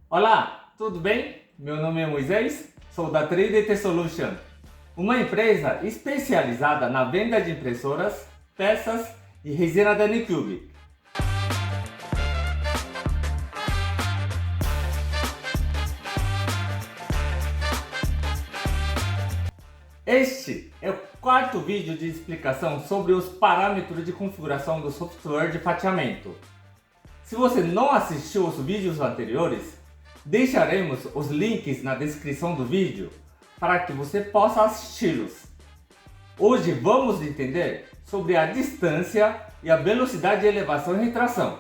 Olá, tudo bem? Meu nome é Moisés, sou da 3DT Solution, uma empresa especializada na venda de impressoras, peças e resina da Anycube. Este é o quarto vídeo de explicação sobre os parâmetros de configuração do software de fatiamento. Se você não assistiu os vídeos anteriores, deixaremos os links na descrição do vídeo para que você possa assisti-los. Hoje vamos entender sobre a distância e a velocidade de elevação e retração,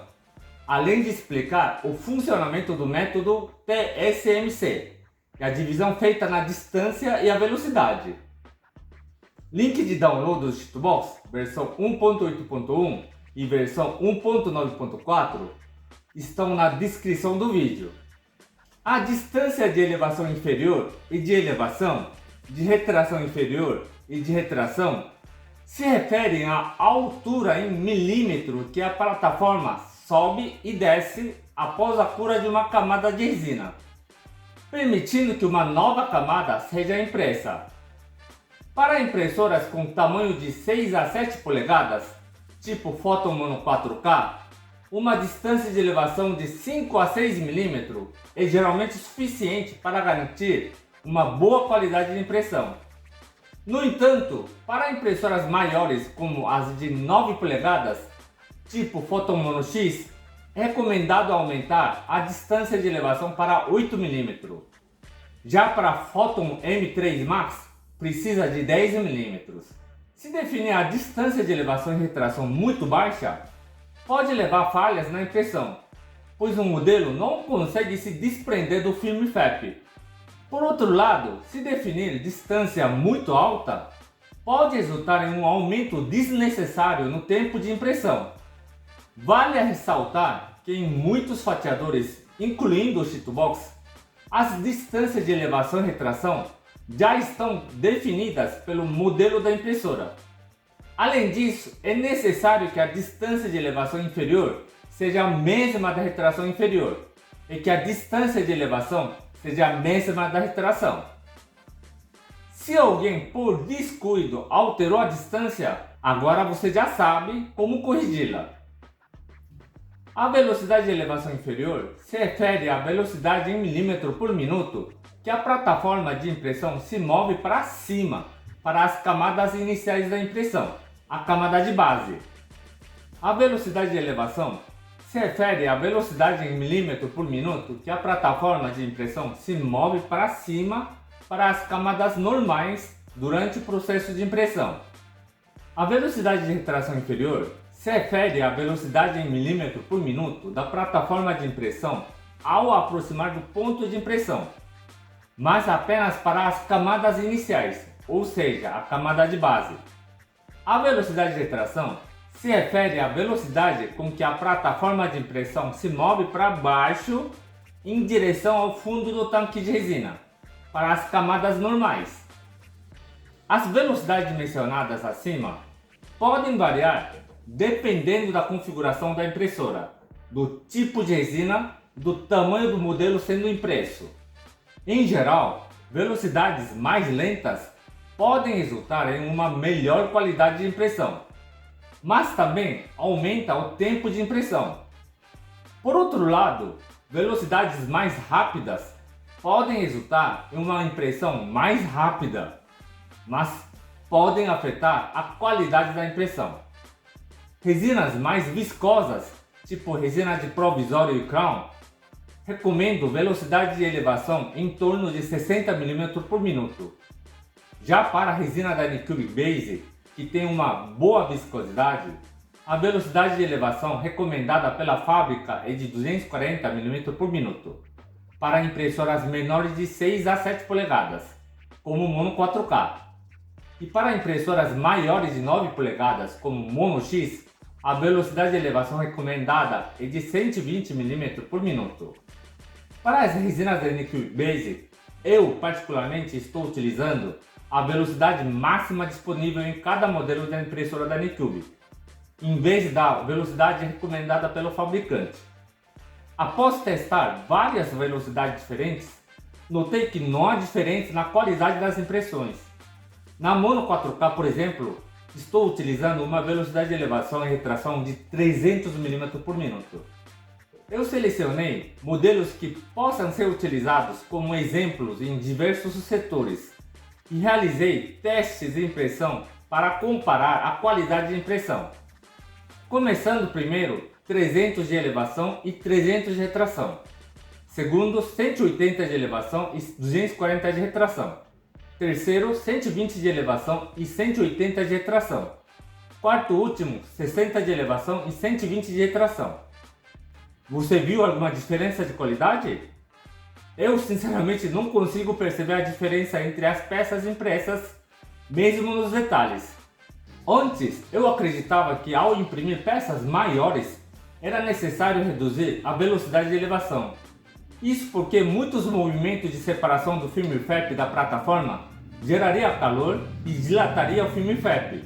além de explicar o funcionamento do método TSMC e a divisão feita na distância e a velocidade. Link de download do Cheatbox, versão 1.8.1 e versão 1.9.4 estão na descrição do vídeo. A distância de elevação inferior e de elevação, de retração inferior e de retração se referem à altura em milímetro que a plataforma sobe e desce após a cura de uma camada de resina, permitindo que uma nova camada seja impressa. Para impressoras com tamanho de 6 a 7 polegadas, tipo Photon Mono 4K, uma distância de elevação de 5 a 6 mm é geralmente suficiente para garantir uma boa qualidade de impressão. No entanto, para impressoras maiores como as de 9 polegadas, tipo Photon Mono X, é recomendado aumentar a distância de elevação para 8 mm. Já para Photon M3 Max, precisa de 10 mm. Se definir a distância de elevação e retração muito baixa, pode levar a falhas na impressão, pois o modelo não consegue se desprender do filme FEP. Por outro lado, se definir distância muito alta, pode resultar em um aumento desnecessário no tempo de impressão. Vale ressaltar que em muitos fatiadores, incluindo o Cheatbox, as distâncias de elevação e retração já estão definidas pelo modelo da impressora. Além disso, é necessário que a distância de elevação inferior seja a mesma da retração inferior e que a distância de elevação seja a mesma da retração. Se alguém por descuido alterou a distância, agora você já sabe como corrigi-la. A velocidade de elevação inferior se refere à velocidade em milímetro por minuto que a plataforma de impressão se move para cima, para as camadas iniciais da impressão, a camada de base. A velocidade de elevação se refere à velocidade em milímetro por minuto que a plataforma de impressão se move para cima, para as camadas normais durante o processo de impressão. A velocidade de retração inferior se refere à velocidade em milímetro por minuto da plataforma de impressão ao aproximar do ponto de impressão, mas apenas para as camadas iniciais, ou seja, a camada de base. A velocidade de retração se refere à velocidade com que a plataforma de impressão se move para baixo em direção ao fundo do tanque de resina, para as camadas normais. As velocidades mencionadas acima podem variar dependendo da configuração da impressora, do tipo de resina, do tamanho do modelo sendo impresso. Em geral, velocidades mais lentas podem resultar em uma melhor qualidade de impressão, mas também aumenta o tempo de impressão. Por outro lado, velocidades mais rápidas podem resultar em uma impressão mais rápida, mas podem afetar a qualidade da impressão. Resinas mais viscosas, tipo resina de provisório e crown, recomendo velocidade de elevação em torno de 60 mm por minuto. Já para a resina da Anycube Base, que tem uma boa viscosidade, a velocidade de elevação recomendada pela fábrica é de 240 mm por minuto, para impressoras menores de 6 a 7 polegadas, como Mono 4K. E para impressoras maiores de 9 polegadas, como Mono X, a velocidade de elevação recomendada é de 120 mm por minuto. Para as resinas da Anycube Base, eu particularmente estou utilizando a velocidade máxima disponível em cada modelo da impressora da Anycube, em vez da velocidade recomendada pelo fabricante. Após testar várias velocidades diferentes, notei que não há diferença na qualidade das impressões. Na Mono 4K, por exemplo, estou utilizando uma velocidade de elevação e retração de 300 mm por minuto. Eu selecionei modelos que possam ser utilizados como exemplos em diversos setores e realizei testes de impressão para comparar a qualidade de impressão. Começando primeiro 300 de elevação e 300 de retração. Segundo, 180 de elevação e 240 de retração. Terceiro, 120 de elevação e 180 de retração. Quarto último, 60 de elevação e 120 de retração. Você viu alguma diferença de qualidade? Eu sinceramente não consigo perceber a diferença entre as peças impressas, mesmo nos detalhes. Antes, eu acreditava que ao imprimir peças maiores, era necessário reduzir a velocidade de elevação. Isso porque muitos movimentos de separação do filme FEP da plataforma geraria calor e dilataria o filme FEP,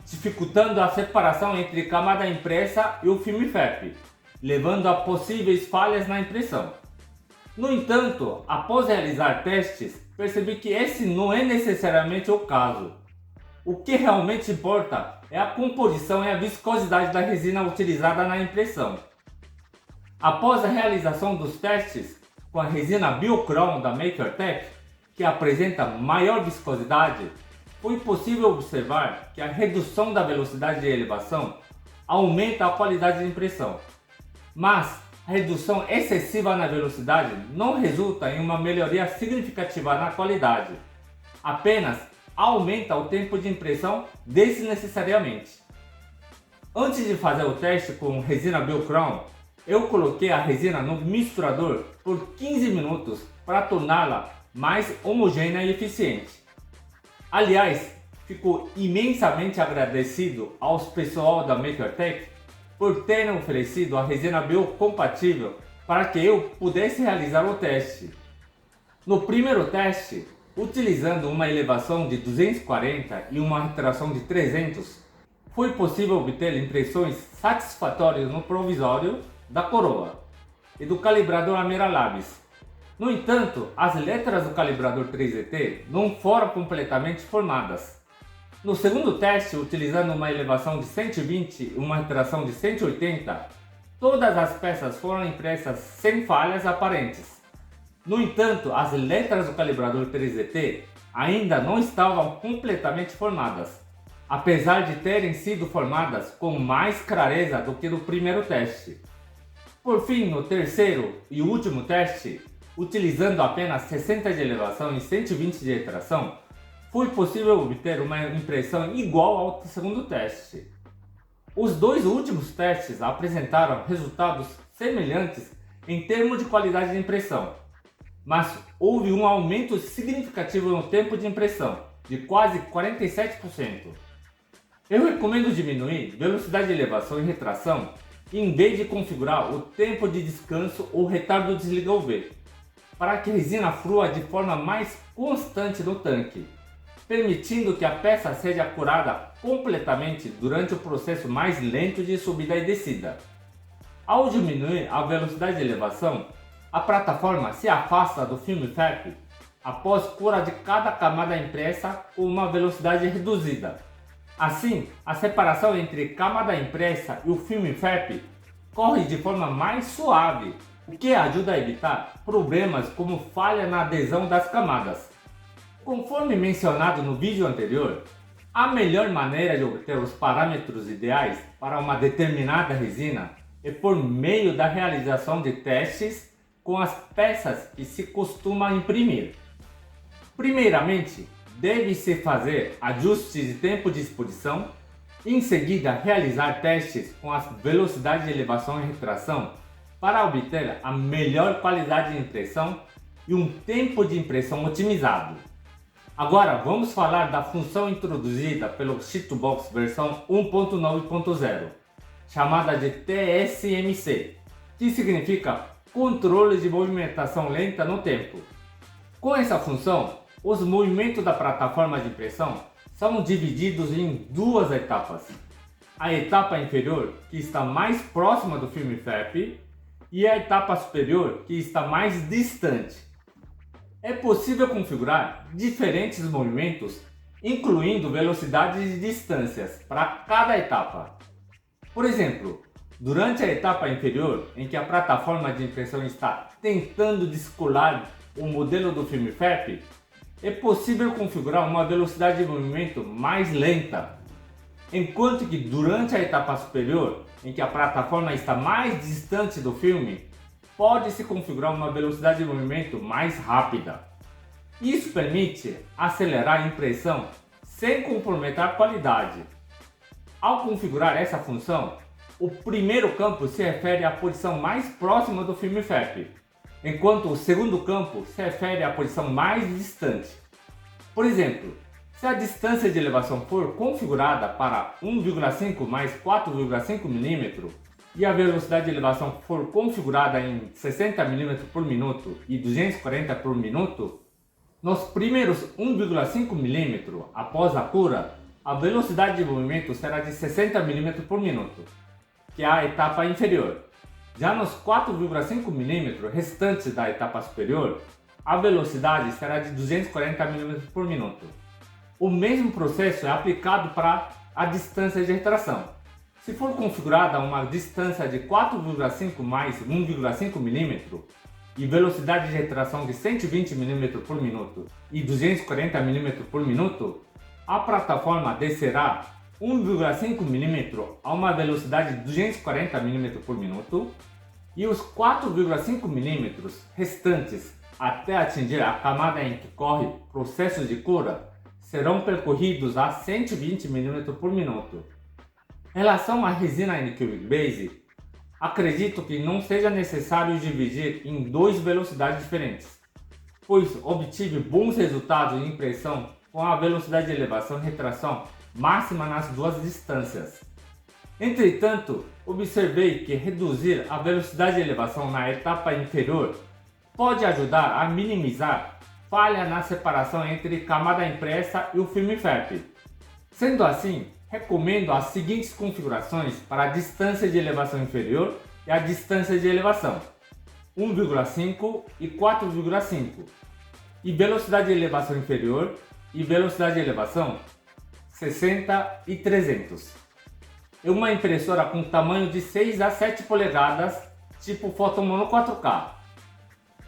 dificultando a separação entre camada impressa e o filme FEP, levando a possíveis falhas na impressão. No entanto, após realizar testes, percebi que esse não é necessariamente o caso. O que realmente importa é a composição e a viscosidade da resina utilizada na impressão. Após a realização dos testes com a resina Biochrome da MakerTech, que apresenta maior viscosidade, foi possível observar que a redução da velocidade de elevação aumenta a qualidade de impressão. Mas a redução excessiva na velocidade não resulta em uma melhoria significativa na qualidade, apenas aumenta o tempo de impressão desnecessariamente. Antes de fazer o teste com resina Biochrome, eu coloquei a resina no misturador por 15 minutos para torná-la mais homogênea e eficiente. Aliás, fico imensamente agradecido aos pessoal da MakerTech por terem oferecido a resina biocompatível para que eu pudesse realizar o teste. No primeiro teste, utilizando uma elevação de 240 e uma retração de 300, foi possível obter impressões satisfatórias no provisório da coroa e do calibrador Amera Labs. No entanto, as letras do calibrador 3DT não foram completamente formadas. No segundo teste, utilizando uma elevação de 120 e uma retração de 180, todas as peças foram impressas sem falhas aparentes. No entanto, as letras do calibrador 3DT ainda não estavam completamente formadas, apesar de terem sido formadas com mais clareza do que no primeiro teste. Por fim, no terceiro e último teste, utilizando apenas 60 de elevação e 120 de retração, foi possível obter uma impressão igual ao segundo teste. Os dois últimos testes apresentaram resultados semelhantes em termos de qualidade de impressão, mas houve um aumento significativo no tempo de impressão, de quase 47%. Eu recomendo diminuir velocidade de elevação e retração em vez de configurar o tempo de descanso ou retardo desliga-UV, para que a resina flua de forma mais constante no tanque, permitindo que a peça seja curada completamente durante o processo mais lento de subida e descida. Ao diminuir a velocidade de elevação, a plataforma se afasta do filme FEP após cura de cada camada impressa com uma velocidade reduzida. Assim, a separação entre camada impressa e o filme FEP corre de forma mais suave, o que ajuda a evitar problemas como falha na adesão das camadas. Conforme mencionado no vídeo anterior, a melhor maneira de obter os parâmetros ideais para uma determinada resina é por meio da realização de testes com as peças que se costuma imprimir. Primeiramente, deve-se fazer ajustes de tempo de exposição, em seguida realizar testes com as velocidades de elevação e retração para obter a melhor qualidade de impressão e um tempo de impressão otimizado. Agora vamos falar da função introduzida pelo Sheetbox versão 1.9.0, chamada de TSMC, que significa Controle de Movimentação Lenta no Tempo. Com essa função, os movimentos da plataforma de impressão são divididos em duas etapas. A etapa inferior, que está mais próxima do filme FEP, e a etapa superior que está mais distante. É possível configurar diferentes movimentos, incluindo velocidades e distâncias para cada etapa. Por exemplo, durante a etapa inferior, em que a plataforma de impressão está tentando descolar o modelo do filme FAP, é possível configurar uma velocidade de movimento mais lenta, enquanto que durante a etapa superior, em que a plataforma está mais distante do filme, pode-se configurar uma velocidade de movimento mais rápida. Isso permite acelerar a impressão sem comprometer a qualidade. Ao configurar essa função, o primeiro campo se refere à posição mais próxima do filme FAP, enquanto o segundo campo se refere à posição mais distante. Por exemplo, se a distância de elevação for configurada para 1,5 mais 4,5 mm e a velocidade de elevação for configurada em 60 mm por minuto e 240 por minuto, nos primeiros 1,5 mm após a cura, a velocidade de movimento será de 60 mm por minuto, que é a etapa inferior. Já nos 4,5 mm restantes da etapa superior, a velocidade será de 240 mm por minuto. O mesmo processo é aplicado para a distância de retração. Se for configurada uma distância de 4,5 mais 1,5 mm e velocidade de retração de 120 mm por minuto e 240 mm por minuto, a plataforma descerá 1,5 mm a uma velocidade de 240 mm por minuto e os 4,5 mm restantes até atingir a camada em que corre processo de cura serão percorridos a 120 mm por minuto. Em relação à resina Anycubic Base, acredito que não seja necessário dividir em duas velocidades diferentes, pois obtive bons resultados de impressão com a velocidade de elevação e retração máxima nas duas distâncias. Entretanto, observei que reduzir a velocidade de elevação na etapa inferior pode ajudar a minimizar falha na separação entre camada impressa e o filme FAP. Sendo assim, recomendo as seguintes configurações para a distância de elevação inferior e a distância de elevação 1,5 e 4,5 e velocidade de elevação inferior e velocidade de elevação 60 e 300. É uma impressora com tamanho de 6 a 7 polegadas, tipo Photomono 4K.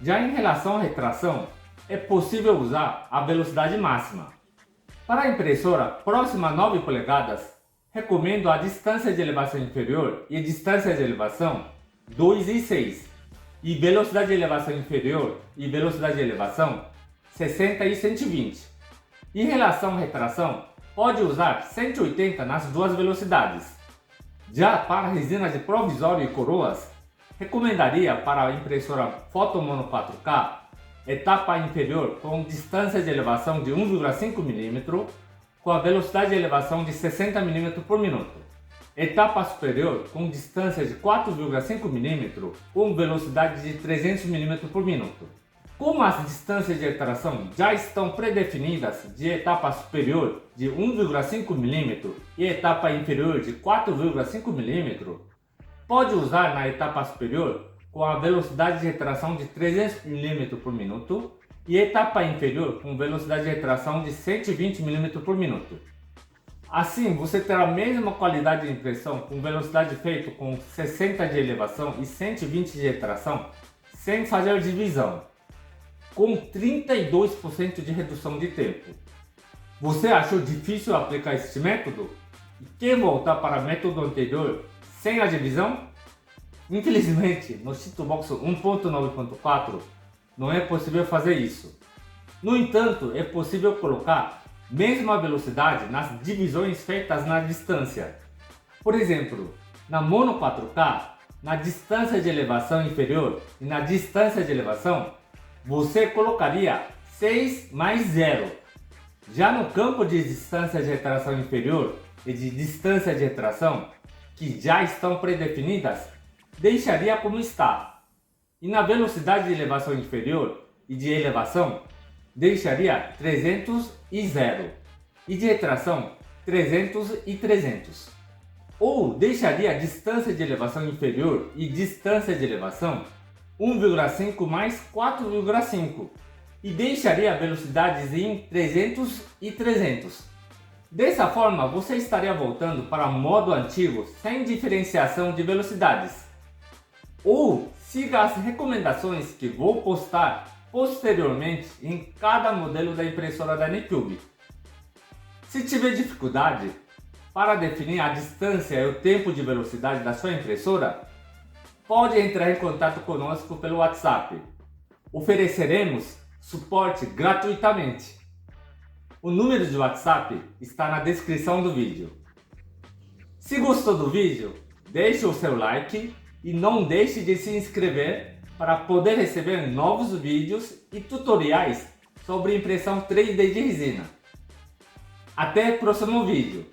Já em relação à retração, é possível usar a velocidade máxima. Para a impressora próxima a 9 polegadas, recomendo a distância de elevação inferior e distância de elevação 2 e 6 e velocidade de elevação inferior e velocidade de elevação 60 e 120. Em relação à retração, pode usar 180 nas duas velocidades. Já para resina de provisório e coroas, recomendaria para a impressora Photomono 4K etapa inferior com distância de elevação de 1,5 mm com a velocidade de elevação de 60 mm por minuto. Etapa superior com distância de 4,5 mm com velocidade de 300 mm por minuto. Como as distâncias de retração já estão predefinidas de etapa superior de 1,5 mm e etapa inferior de 4,5 mm, pode usar na etapa superior com a velocidade de retração de 300 mm por minuto e etapa inferior com velocidade de retração de 120 mm por minuto. Assim, você terá a mesma qualidade de impressão com velocidade feita com 60 de elevação e 120 de retração, sem fazer divisão, com 32% de redução de tempo. Você achou difícil aplicar este método? E quer voltar para o método anterior sem a divisão? Infelizmente, no Cheatbox 1.9.4 não é possível fazer isso. No entanto, é possível colocar mesma velocidade nas divisões feitas na distância. Por exemplo, na Mono 4K, na distância de elevação inferior e na distância de elevação, você colocaria 6 mais 0. Já no campo de distância de retração inferior e de distância de retração, que já estão predefinidas, deixaria como está. E na velocidade de elevação inferior e de elevação, deixaria 300 e 0. E de retração, 300 e 300. Ou deixaria a distância de elevação inferior e distância de elevação 1,5 mais 4,5 e deixaria velocidades em 300 e 300. Dessa forma, você estaria voltando para o modo antigo sem diferenciação de velocidades. Ou siga as recomendações que vou postar posteriormente em cada modelo da impressora da Anycube. Se tiver dificuldade para definir a distância e o tempo de velocidade da sua impressora, pode entrar em contato conosco pelo WhatsApp. Ofereceremos suporte gratuitamente. O número de WhatsApp está na descrição do vídeo. Se gostou do vídeo, deixe o seu like e não deixe de se inscrever para poder receber novos vídeos e tutoriais sobre impressão 3D de resina. Até o próximo vídeo.